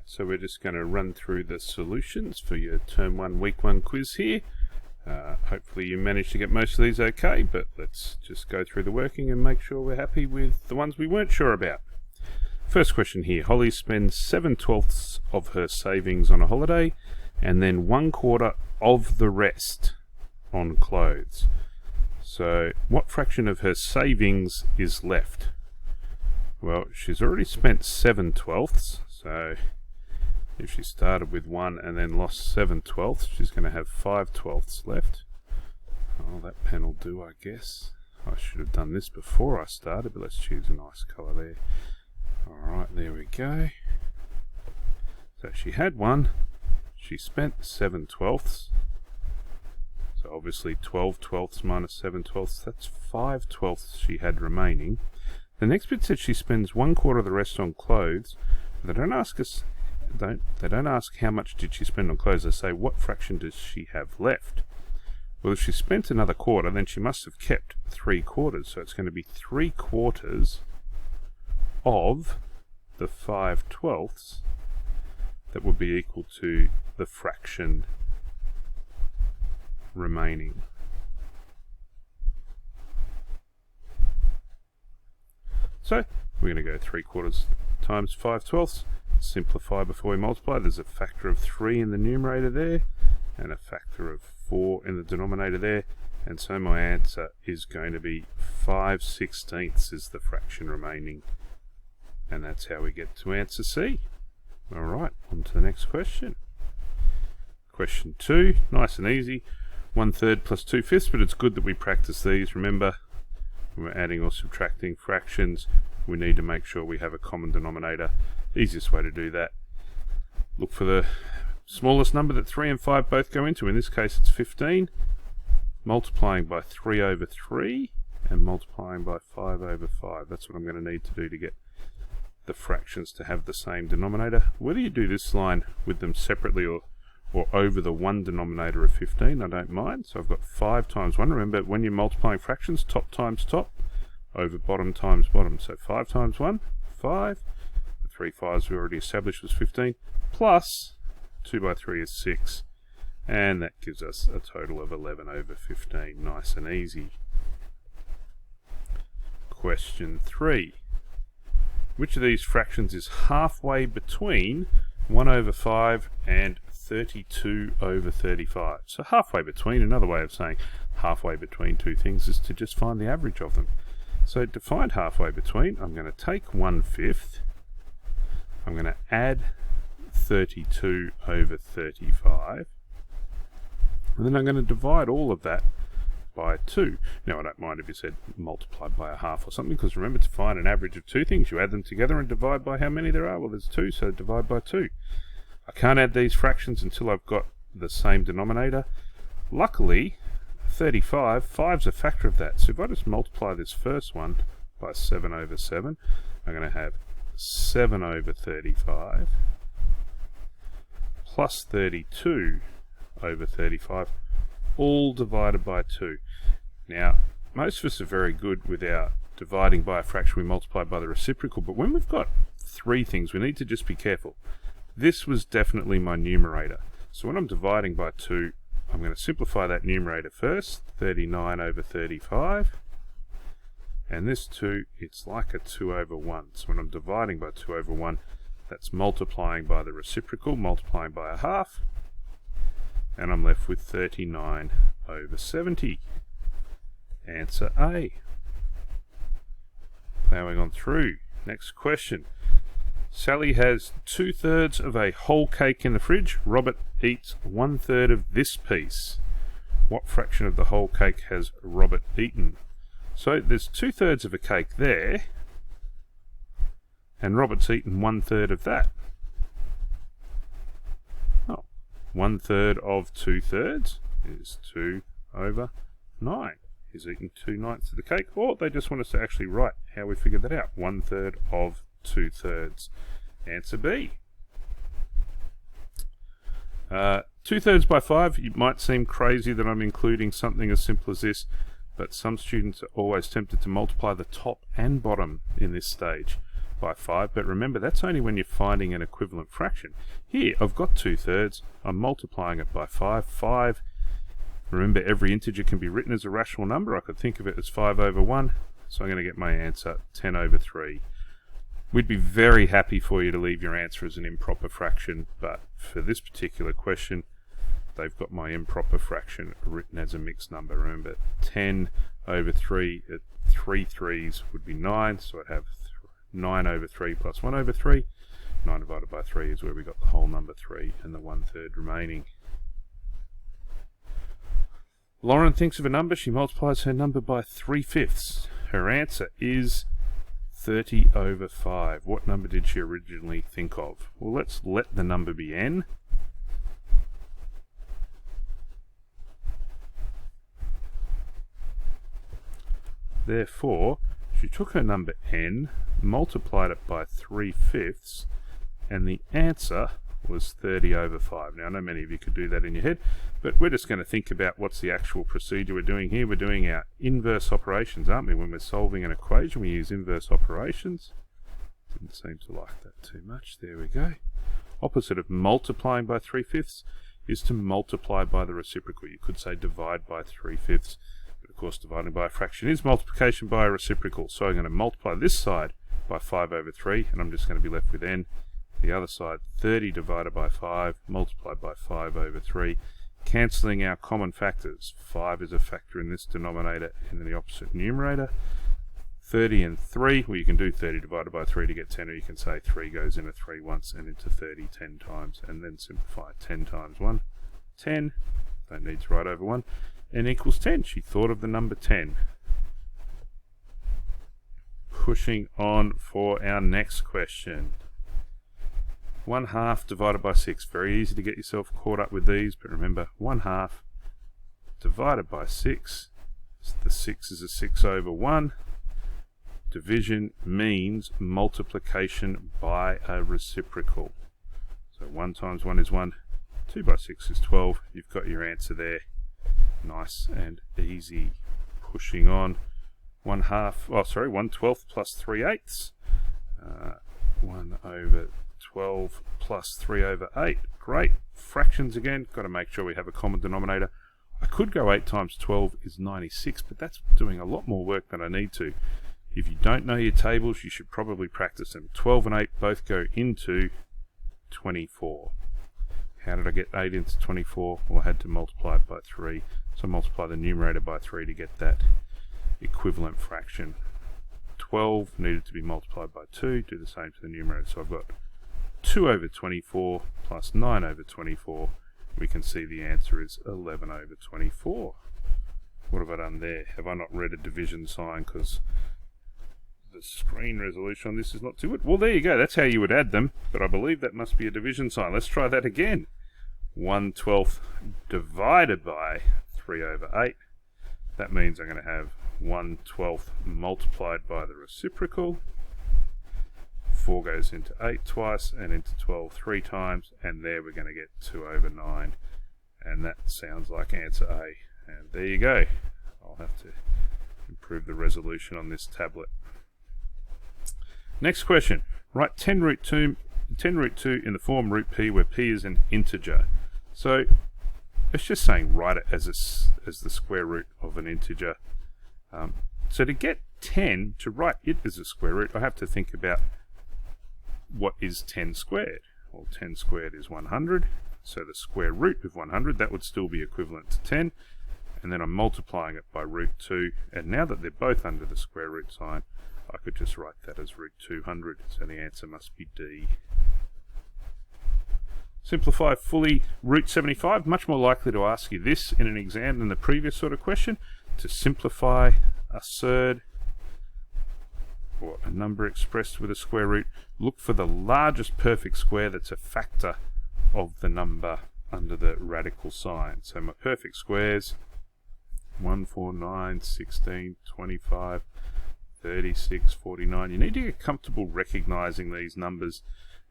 so we're just going to run through the solutions for your Term 1 Week 1 quiz here. Hopefully you managed to get most of these okay, but let's just go through the working and make sure we're happy with the ones we weren't sure about. First question here. Holly spends 7/12 of her savings on a holiday and then 1/4 of the rest on clothes. So what fraction of her savings is left? Well, she's already spent 7/12, so if she started with 1 and then lost 7/12, she's going to have 5/12 left. Oh, that pen will do, I guess. I should have done this before I started, but let's choose a nice colour there. Alright, there we go. So she had 1, she spent 7/12. So obviously 12/12 minus 7/12, that's 5/12 she had remaining. The next bit said she spends 1/4 of the rest on clothes. They don't ask us, they don't ask how much did she spend on clothes. They say what fraction does she have left. Well, if she spent another quarter, then she must have kept 3/4. So it's going to be 3/4 of the 5/12 that would be equal to the fraction remaining. So we're going to go 3/4 times 5/12. Simplify before we multiply. There's a factor of 3 in the numerator there and a factor of 4 in the denominator there, and so my answer is going to be 5/16 is the fraction remaining, and that's how we get to answer C. Alright, on to the next question. Question 2, nice and easy. 1/3 plus 2/5, but it's good that we practice these. Remember, when we're adding or subtracting fractions, we need to make sure we have a common denominator. Easiest way to do that, look for the smallest number that 3 and 5 both go into. In this case it's 15, multiplying by 3/3 and multiplying by 5/5. That's what I'm going to need to do to get the fractions to have the same denominator. Whether you do this line with them separately or over the one denominator of 15, I don't mind. So I've got 5 times 1. Remember, when you're multiplying fractions, top times top, over bottom times bottom. So 5 times 1, 5. The 3 5s we already established was 15, plus 2 by 3 is 6. And that gives us a total of 11/15. Nice and easy. Question 3. Which of these fractions is halfway between 1/5 and 32/35? So halfway between, another way of saying halfway between two things is to just find the average of them. So to find halfway between, I'm going to take 1/5, I'm going to add 32/35, and then I'm going to divide all of that by 2. Now I don't mind if you said multiplied by a half or something, because remember, to find an average of two things, you add them together and divide by how many there are. Well, there's 2, so divide by 2. I can't add these fractions until I've got the same denominator. Luckily, 35, 5's a factor of that. So if I just multiply this first one by 7/7, I'm going to have 7/35 plus 32/35, all divided by 2. Now, most of us are very good with our dividing by a fraction. We multiply by the reciprocal, but when we've got 3 things, we need to just be careful. This was definitely my numerator. So when I'm dividing by 2, I'm going to simplify that numerator first, 39/35. And this 2, it's like a 2/1. So when I'm dividing by 2/1, that's multiplying by the reciprocal, multiplying by a half. And I'm left with 39/70. Answer A. Plowing on through. Next question. Sally has 2/3 of a whole cake in the fridge. Robert eats 1/3 of this piece. What fraction of the whole cake has Robert eaten? So there's 2/3 of a cake there, and Robert's eaten 1/3 of that. Oh, 1/3 of 2/3 is 2/9. He's eaten 2/9 of the cake. Or they just want us to actually write how we figured that out. 1/3 of 2/3. Answer B. 2/3 by 5, it might seem crazy that I'm including something as simple as this, but some students are always tempted to multiply the top and bottom in this stage. by 5, but remember that's only when you're finding an equivalent fraction. Here I've got 2/3, I'm multiplying it by 5. 5, remember every integer can be written as a rational number. I could think of it as 5 over 1, so I'm going to get my answer 10 over 3. We'd be very happy for you to leave your answer as an improper fraction, but for this particular question, they've got my improper fraction written as a mixed number. Remember, 10 over 3 at 3 3's would be 9, so I'd have 9 over 3 plus 1 over 3. 9 divided by 3 is where we got the whole number 3 and the 1/3 remaining. Lauren thinks of a number, she multiplies her number by 3/5. Her answer is 30 over 5. What number did she originally think of? Well, let's let the number be n. Therefore, she took her number n, multiplied it by 3/5, and the answer was 30 over 5. Now, I know many of you could do that in your head, but we're just going to think about what's the actual procedure we're doing here. We're doing our inverse operations, aren't we? When we're solving an equation, we use inverse operations. Didn't seem to like that too much. There we go. Opposite of multiplying by 3/5 is to multiply by the reciprocal. You could say divide by 3/5, but of course dividing by a fraction is multiplication by a reciprocal. So I'm going to multiply this side by 5 over 3, and I'm just going to be left with n. The other side, 30 divided by 5, multiplied by 5 over 3. Cancelling our common factors. 5 is a factor in this denominator and in the opposite numerator. 30 and 3, well, you can do 30 divided by 3 to get 10, or you can say 3 goes into 3 once and into 30 10 times, and then simplify 10 times 1. 10, don't need to write over 1, n equals 10. She thought of the number 10. Pushing on for our next question. 1/2 divided by 6. Very easy to get yourself caught up with these, but remember, 1/2 divided by 6. The 6 is a 6 over 1. Division means multiplication by a reciprocal. So 1 times 1 is 1. 2 by 6 is 12. You've got your answer there. Nice and easy. Pushing on. 1/12 plus 3/8. 1 over 12 plus 3 over 8. Great. Fractions again. Got to make sure we have a common denominator. I could go 8 times 12 is 96, but that's doing a lot more work than I need to. If you don't know your tables, you should probably practice them. 12 and 8 both go into 24. How did I get 8 into 24? Well, I had to multiply it by 3. So multiply the numerator by 3 to get that equivalent fraction. 12 needed to be multiplied by 2. Do the same to the numerator. So I've got 2 over 24 plus 9 over 24. We can see the answer is 11 over 24. What have I done there? Have I not read a division sign because the screen resolution on this is not too good? Well, there you go. That's how you would add them, but I believe that must be a division sign. Let's try that again. 1/12 divided by 3 over 8. That means I'm going to have 1/12 multiplied by the reciprocal. 4 goes into 8 twice and into 12 3 times, and there we're going to get 2 over 9. And that sounds like answer A. And there you go. I'll have to improve the resolution on this tablet. Next question. Write 10 root 2 in the form root p where p is an integer. So it's just saying write it as the square root of an integer. So to get 10, to write it as a square root, I have to think about what is 10 squared. Well, 10 squared is 100. So the square root of 100, that would still be equivalent to 10. And then I'm multiplying it by root 2. And now that they're both under the square root sign, I could just write that as root 200. So the answer must be D. Simplify fully root 75. Much more likely to ask you this in an exam than the previous sort of question. To simplify a surd, or a number expressed with a square root, look for the largest perfect square that's a factor of the number under the radical sign. So my perfect squares, 1, 4, 9, 16, 25, 36, 49. You need to get comfortable recognizing these numbers,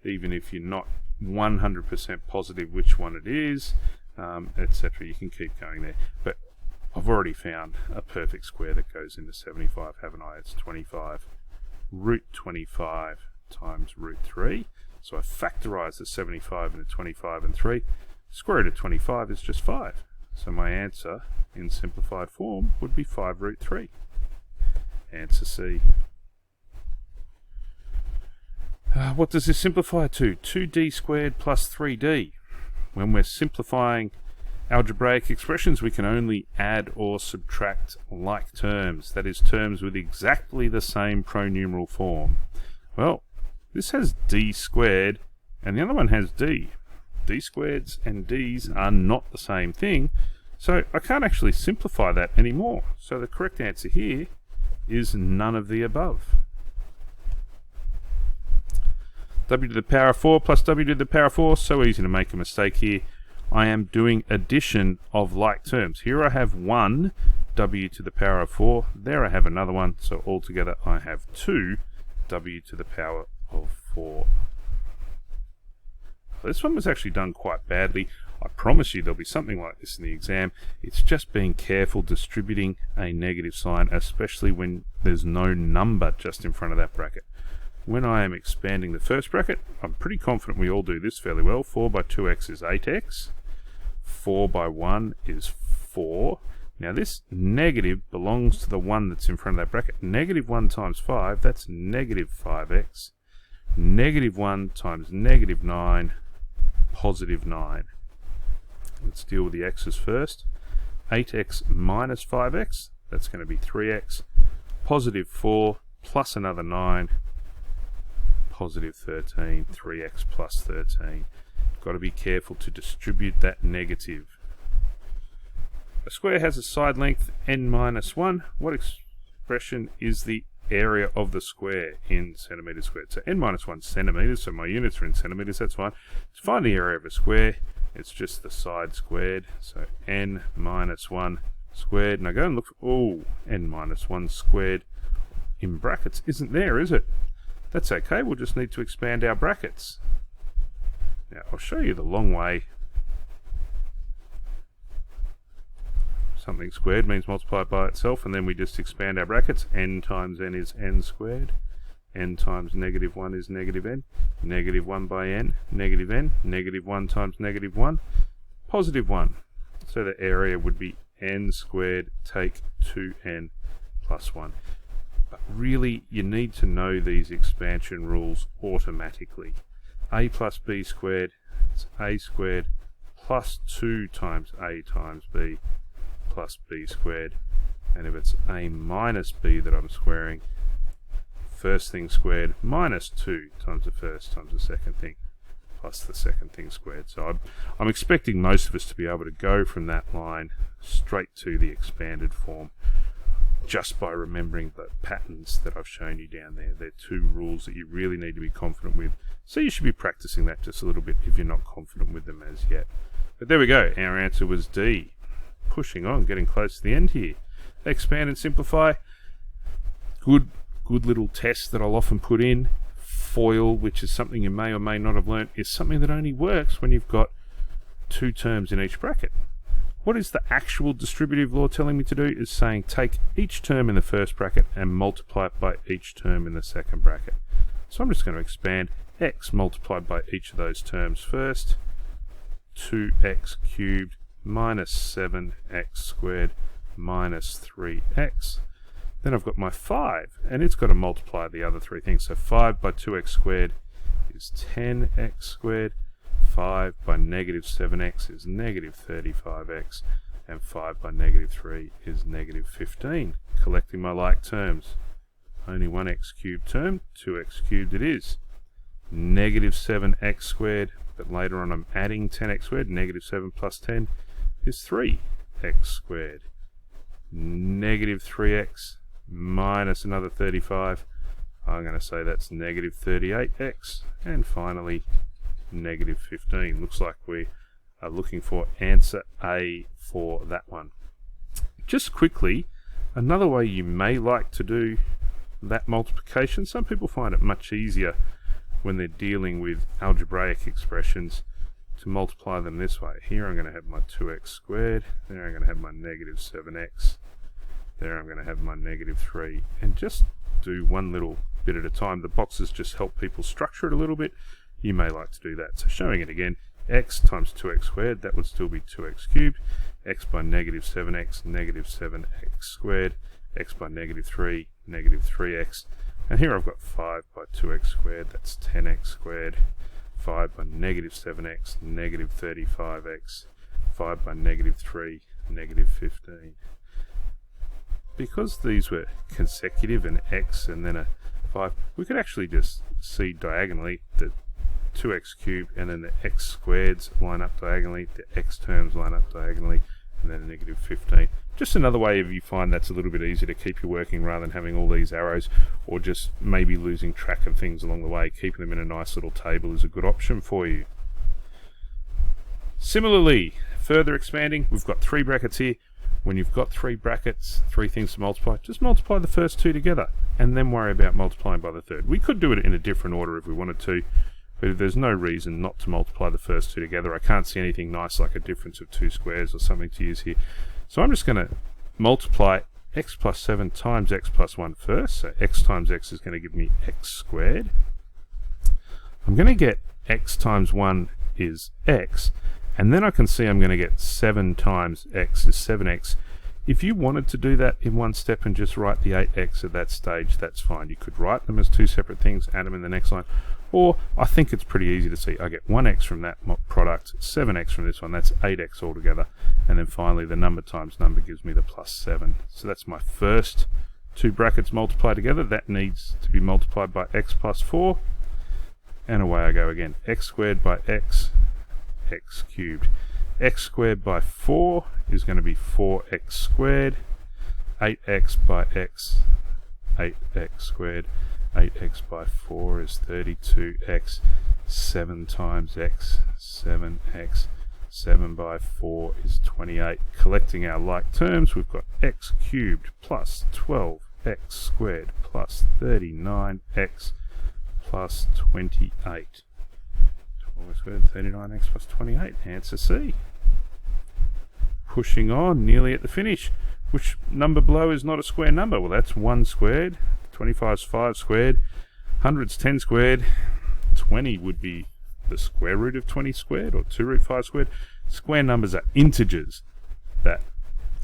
even if you're not 100% positive which one it is, etc. You can keep going there. But I've already found a perfect square that goes into 75, haven't I? It's 25. Root 25 times root 3. So I factorise the 75 into 25 and 3. Square root of 25 is just 5. So my answer in simplified form would be 5 root 3. Answer C. What does this simplify to? 2d squared plus 3d. When we're simplifying algebraic expressions, we can only add or subtract like terms, that is, terms with exactly the same pronumeral form. Well, this has d squared and the other one has d. D squareds and d's are not the same thing, so I can't actually simplify that anymore. So the correct answer here is none of the above. W to the power of 4 plus w to the power of 4, so easy to make a mistake here. I am doing addition of like terms. Here I have 1 w to the power of 4, there I have another one, so altogether I have 2 w to the power of 4. This one was actually done quite badly. I promise you there'll be something like this in the exam. It's just being careful distributing a negative sign, especially when there's no number just in front of that bracket. When I am expanding the first bracket, I'm pretty confident we all do this fairly well. 4 by 2x is 8x. 4 by 1 is 4. Now this negative belongs to the one that's in front of that bracket. Negative 1 times 5, that's negative 5x. Negative 1 times negative 9, positive 9. Let's deal with the x's first. 8x minus 5x, that's going to be 3x. Positive 4 plus another 9, positive 13, 3x plus 13. Got to be careful to distribute that negative. A square has a side length n minus 1. What expression is the area of the square in centimetres squared? So n minus 1 centimetres, so my units are in centimetres, that's fine. To find the area of a square, it's just the side squared. So n minus 1 squared. Now go and look for, n minus 1 squared in brackets isn't there, is it? That's okay, we'll just need to expand our brackets. Now I'll show you the long way. Something squared means multiply it by itself, and then we just expand our brackets. N times n is n squared. N times negative 1 is negative n. Negative 1 by n, negative n. Negative 1 times negative 1, positive 1. So the area would be n squared take 2n plus 1. But really, you need to know these expansion rules automatically. A plus b squared, it's a squared plus 2 times a times b plus b squared. And if it's a minus b that I'm squaring, first thing squared minus 2 times the first times the second thing plus the second thing squared. So I'm expecting most of us to be able to go from that line straight to the expanded form just by remembering the patterns that I've shown you down there. They're two rules that you really need to be confident with. So you should be practicing that just a little bit if you're not confident with them as yet. But there we go. Our answer was D. Pushing on, getting close to the end here. Expand and simplify. Good little test that I'll often put in. FOIL, which is something you may or may not have learnt, is something that only works when you've got two terms in each bracket. What is the actual distributive law telling me to do is saying take each term in the first bracket and multiply it by each term in the second bracket. So I'm just going to expand x multiplied by each of those terms first. 2x cubed minus 7x squared minus 3x. Then I've got my 5, and it's got to multiply the other three things. So 5 by 2x squared is 10x squared. 5 by negative 7x is negative 35x, and 5 by negative 3 is negative 15. Collecting my like terms. Only one x cubed term, 2x cubed it is. Negative 7x squared, but later on I'm adding 10x squared. Negative 7 plus 10 is 3x squared. Negative 3x minus another 35. I'm going to say that's negative 38x. And finally, negative 15. Looks like we are looking for answer A for that one. Just quickly, another way you may like to do that multiplication, some people find it much easier when they're dealing with algebraic expressions to multiply them this way. Here I'm going to have my 2x squared, there I'm going to have my negative 7x, there I'm going to have my negative 3, and just do one little bit at a time. The boxes just help people structure it a little bit. You may like to do that. So showing it again, x times 2x squared, that would still be 2x cubed, x by negative 7x, negative 7x squared, x by negative 3, negative 3x, and here I've got 5 by 2x squared, that's 10x squared, 5 by negative 7x, negative 35x, 5 by negative 3, negative 15. Because these were consecutive, an x and then a 5, we could actually just see diagonally that 2x cubed and then the x squareds line up diagonally, the x terms line up diagonally, and then a negative 15. Just another way if you find that's a little bit easier to keep you working rather than having all these arrows, or just maybe losing track of things along the way. Keeping them in a nice little table is a good option for you. Similarly, further expanding, we've got 3 brackets here. When you've got 3 brackets, 3 things to multiply, just multiply the first 2 together and then worry about multiplying by the third. We could do it in a different order if we wanted to, but there's no reason not to multiply the first 2 together. I can't see anything nice like a difference of 2 squares or something to use here. So I'm just going to multiply x plus 7 times x plus 1 first. So x times x is going to give me x squared. I'm going to get x times 1 is x, and then I can see I'm going to get 7 times x is 7x. If you wanted to do that in one step and just write the 8x at that stage, that's fine. You could write them as 2 separate things, add them in the next line. Or I think it's pretty easy to see. I get 1x from that product, 7x from this one, that's 8x altogether. And then finally the number times number gives me the plus 7. So that's my first 2 brackets multiplied together. That needs to be multiplied by x plus 4. And away I go again. X squared by x, x cubed. X squared by 4 is going to be 4x squared. 8x by x, 8x squared. 8x by 4 is 32x. 7 times x, 7x. 7 by 4 is 28. Collecting our like terms, we've got x cubed plus 12x squared plus 39x plus 28. 12 squared, 39x plus 28. Answer C. Pushing on, nearly at the finish. Which number below is not a square number? Well, that's 1 squared. 25 is 5 squared. 100's 10 squared. 20 would be the square root of 20 squared, or 2 root 5 squared. Square numbers are integers that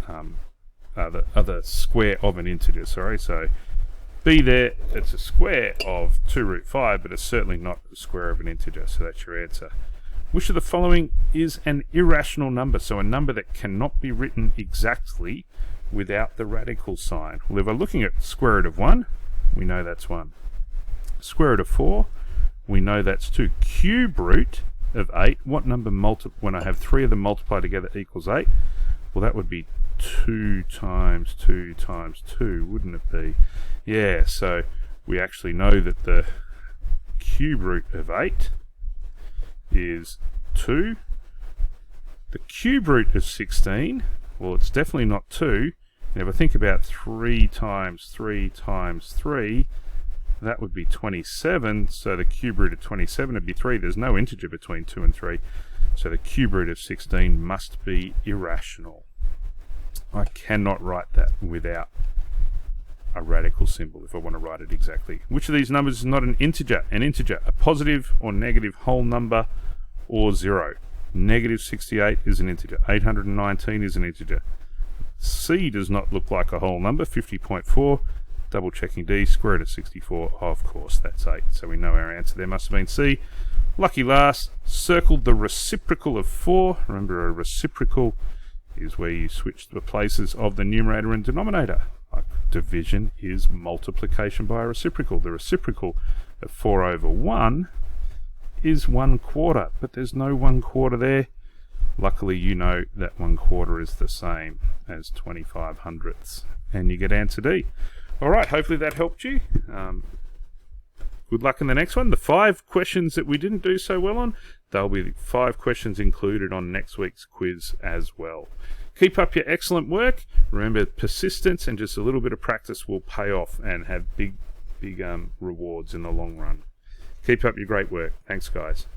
are the square of an integer, sorry. So B there, it's a square of 2 root 5, but it's certainly not the square of an integer, so that's your answer. Which of the following is an irrational number? So a number that cannot be written exactly without the radical sign. Well, if we're looking at square root of 1, we know that's 1. Square root of 4, we know that's 2. Cube root of 8, what number when I have 3 of them multiplied together equals 8? Well, that would be 2 times 2 times 2, wouldn't it be? Yeah, so we actually know that the cube root of 8 is 2. The cube root of 16, well, it's definitely not 2. And if I think about 3 times 3 times 3, that would be 27. So the cube root of 27 would be 3. There's no integer between 2 and 3. So the cube root of 16 must be irrational. I cannot write that without a radical symbol if I want to write it exactly. Which of these numbers is not an integer? An integer, a positive or negative whole number, or 0. Negative 68 is an integer. 819 is an integer. C does not look like a whole number. 50.4. Double checking D. Square root of 64. Of course, that's 8. So we know our answer there must have been C. Lucky last. Circled the reciprocal of 4. Remember, a reciprocal is where you switch the places of the numerator and denominator. Like division is multiplication by a reciprocal. The reciprocal of 4 over 1 is 1/4, but there's no 1/4 there. Luckily, you know that 1/4 is the same as 25 hundredths, and you get answer D. Alright, hopefully that helped you. Good luck in the next one. The 5 questions that we didn't do so well on, there'll be 5 questions included on next week's quiz as well. Keep up your excellent work. Remember, persistence and just a little bit of practice will pay off and have big rewards in the long run. Keep up your great work. Thanks, guys.